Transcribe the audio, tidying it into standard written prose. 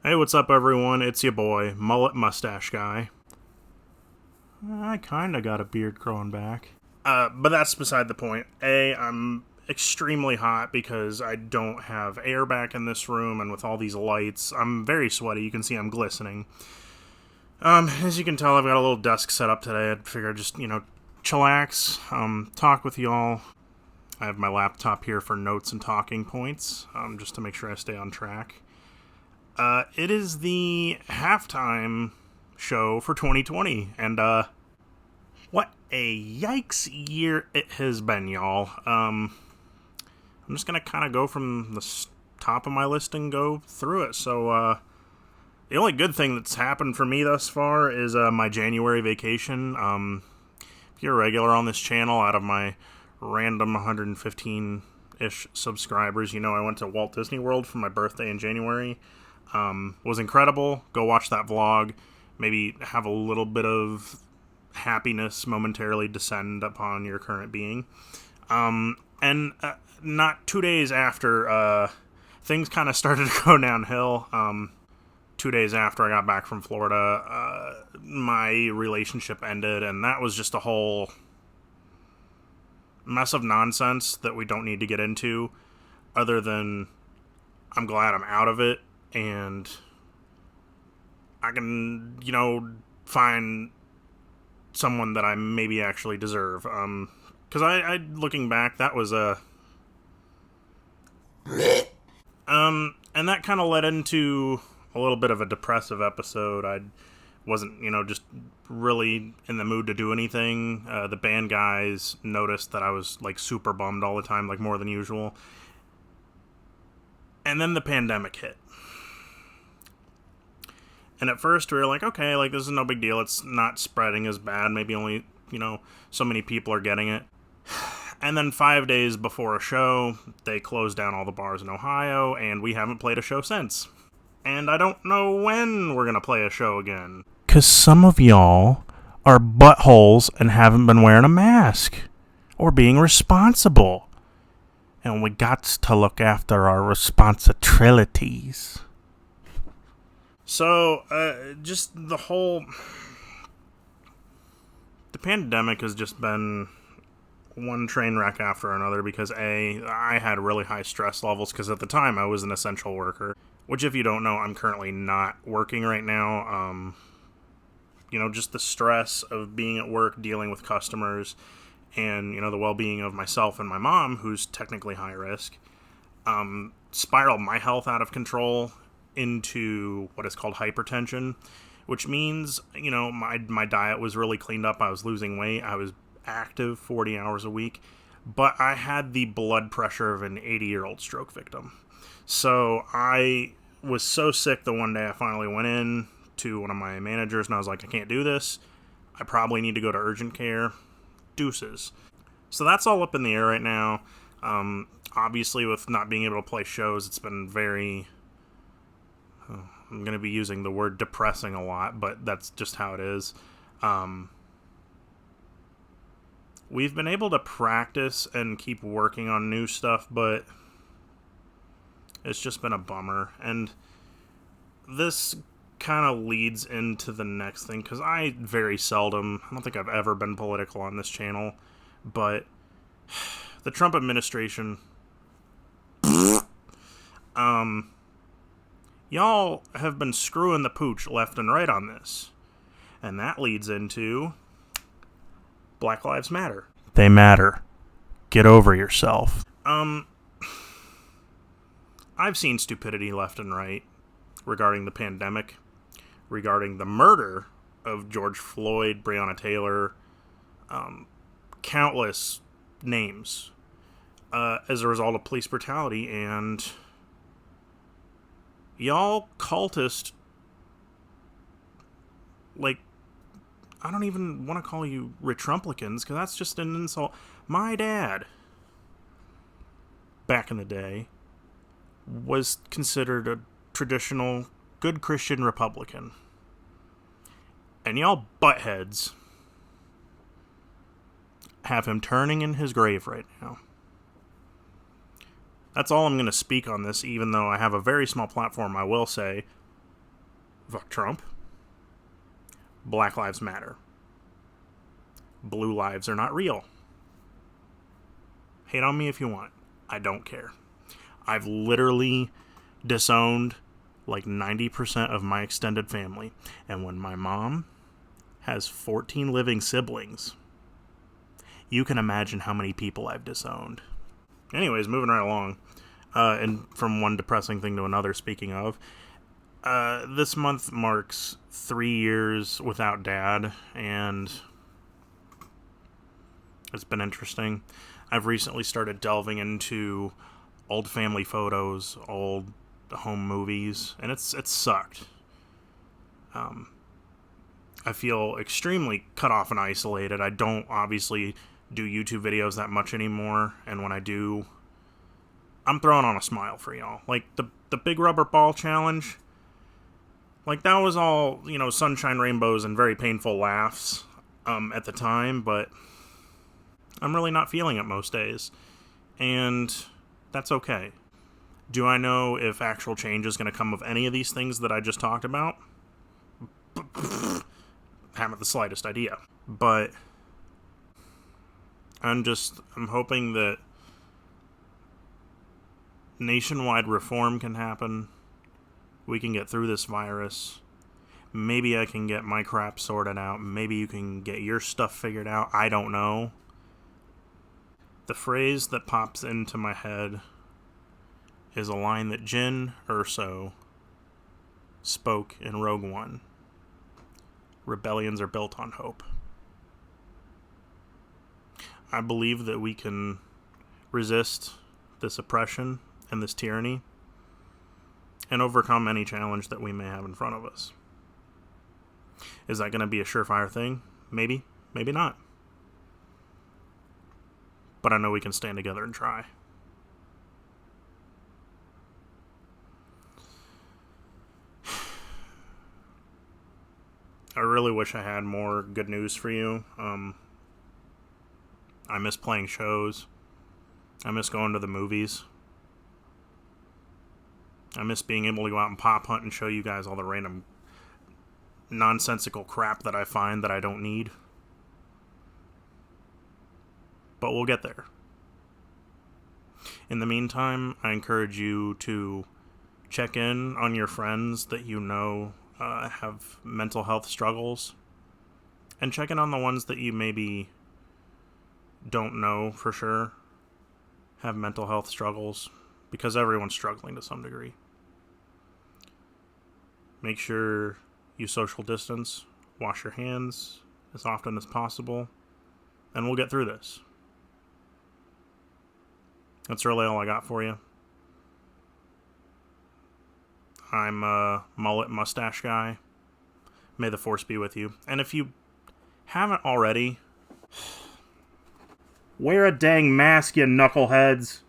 Hey, what's up, everyone? It's your boy, Mullet Mustache Guy. I kinda got a beard growing back. But that's beside the point. I'm extremely hot because I don't have air back in this room, and with all these lights, I'm very sweaty. You can see I'm glistening. As you can tell, I've got a little desk set up today. I figured I'd just, chillax, talk with y'all. I have my laptop here for notes and talking points, just to make sure I stay on track. It is the halftime show for 2020, and what a yikes year it has been, y'all. I'm just gonna kind of go from the top of my list and go through it. So, the only good thing that's happened for me thus far is my January vacation. If you're a regular on this channel, out of my random 115-ish subscribers, you know I went to Walt Disney World for my birthday in January. Was incredible. Go watch that vlog. Maybe have a little bit of happiness momentarily descend upon your current being. And not 2 days after, things kind of started to go downhill. 2 days after I got back from Florida, my relationship ended, and that was just a whole mess of nonsense that we don't need to get into, other than I'm glad I'm out of it, and I can, find someone that I maybe actually deserve. Because I looking back, that was and that kind of led into a little bit of a depressive episode. I wasn't, just really in the mood to do anything. The band guys noticed that I was, super bummed all the time, more than usual. And then the pandemic hit. And at first we were like, okay, this is no big deal. It's not spreading as bad. Maybe only, so many people are getting it. And then 5 days before a show, they closed down all the bars in Ohio, and we haven't played a show since. And I don't know when we're going to play a show again. 'Cause some of y'all are buttholes and haven't been wearing a mask. Or being responsible. And we got to look after our responsibilities. So, just the pandemic has just been one train wreck after another because I had really high stress levels because at the time I was an essential worker, which if you don't know, I'm currently not working right now. Just the stress of being at work, dealing with customers, and, the well-being of myself and my mom, who's technically high risk, spiraled my health out of control into what is called hypertension, which means, my diet was really cleaned up. I was losing weight. I was active 40 hours a week, but I had the blood pressure of an 80-year-old stroke victim. So I was so sick that one day I finally went in to one of my managers and I was like, I can't do this. I probably need to go to urgent care. Deuces. So that's all up in the air right now. Obviously, with not being able to play shows, it's been very... I'm going to be using the word depressing a lot, but that's just how it is. We've been able to practice and keep working on new stuff, but it's just been a bummer. And this kind of leads into the next thing, because I don't think I've ever been political on this channel, but the Trump administration, y'all have been screwing the pooch left and right on this. And that leads into Black Lives Matter. They matter. Get over yourself. I've seen stupidity left and right regarding the pandemic, regarding the murder of George Floyd, Breonna Taylor, countless names, as a result of police brutality, and y'all cultists, I don't even want to call you Retrumplicans, because that's just an insult. My dad, back in the day, was considered a traditional good Christian Republican. And y'all buttheads have him turning in his grave right now. That's all I'm going to speak on this, even though I have a very small platform. I will say Fuck Trump. Black Lives Matter. Blue lives are not real. Hate on me if you want. I don't care. I've literally disowned like 90% of my extended family. And when my mom has 14 living siblings, you can imagine how many people I've disowned. Anyways, moving right along. And from one depressing thing to another, speaking of, this month marks 3 years without Dad, and it's been interesting. I've recently started delving into old family photos, old home movies, and it's sucked. I feel extremely cut off and isolated. I don't obviously do YouTube videos that much anymore, and when I do, I'm throwing on a smile for y'all. Like, the big rubber ball challenge, like, that was all, sunshine, rainbows, and very painful laughs at the time, but I'm really not feeling it most days, and that's okay. Do I know if actual change is going to come of any of these things that I just talked about? Haven't the slightest idea. But I'm hoping that nationwide reform can happen. We can get through this virus. Maybe I can get my crap sorted out. Maybe you can get your stuff figured out. I don't know. The phrase that pops into my head is a line that Jyn Erso spoke in Rogue One. Rebellions are built on hope. I believe that we can resist this oppression and this tyranny and overcome any challenge that we may have in front of us. Is that going to be a surefire thing? Maybe. Maybe not. But I know we can stand together and try. I really wish I had more good news for you. I miss playing shows. I miss going to the movies. I miss being able to go out and pop hunt and show you guys all the random nonsensical crap that I find that I don't need. But we'll get there. In the meantime, I encourage you to check in on your friends that you know have mental health struggles, and check in on the ones that you maybe don't know for sure have mental health struggles, because everyone's struggling to some degree. Make sure you social distance, wash your hands as often as possible, and we'll get through this. That's really all I got for you. I'm a mullet mustache guy. May the force be with you. And if you haven't already, wear a dang mask, you knuckleheads.